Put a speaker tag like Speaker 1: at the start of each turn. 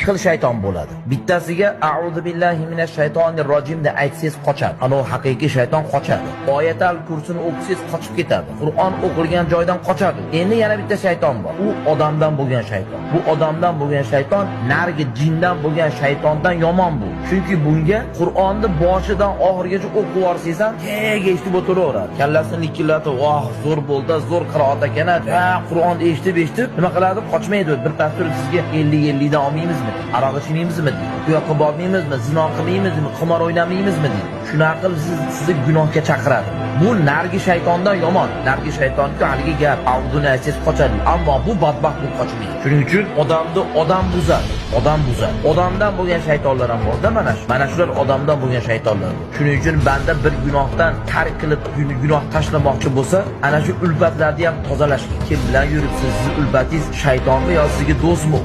Speaker 1: xil shayton bo'ladi. Bittasiga a'udhu billahi minash shaytonir rojim deb aytsangiz qochadi. Ana haqiqiy shayton qochadi. Oyatal kursini o'qisangiz qochib ketadi. Qur'on o'qilgan joydan qochadi. Endi yana bitta shayton bor. U odamdan bo'lgan shayton. Bu odamdan bo'lgan shayton narigi jindan bo'lgan shaytondan yomon bu. Chunki bunga Qur'onni boshidan oxirigacha o'qib yorsangiz ham eshitib o'tiraveradi. Kallasini likillatib, "Voh, zo'r bo'ldi, zo'r qiroat ekan." Qur'on eshitib, nima qiladi? Qochmaydi. Bir pastur sizga 50 dan olmaymizmi? Aroq ichmaymizmi? Yo'q, qilib olmaymizmi? Zino qilmaymizmi? Qimor o'ynamaymizmi? Shunaqa qilib sizni gunohga chaqiradi. Bu narigi shaytondan yomon. Narigi shaytonga haligi gap, avduni aytsangiz qochadi. Ammo bu badbaxt bu qochmaydi. Shuning uchun odamni odam buzadi. Odam buzadi. Odamdan bo'lgan shaytonlar ham bor-da mana shu. Mana shular odamdan bo'lgan shaytonlar. Shuning uchun banda bir gunohdan tark qilib gunoh tashlamoqchi bo'lsa, ana shu ulfatlarni ham tozalash. Kim bilan yuribsiz? Siz ulfatingiz shaytonmi yo sizga do'stmi?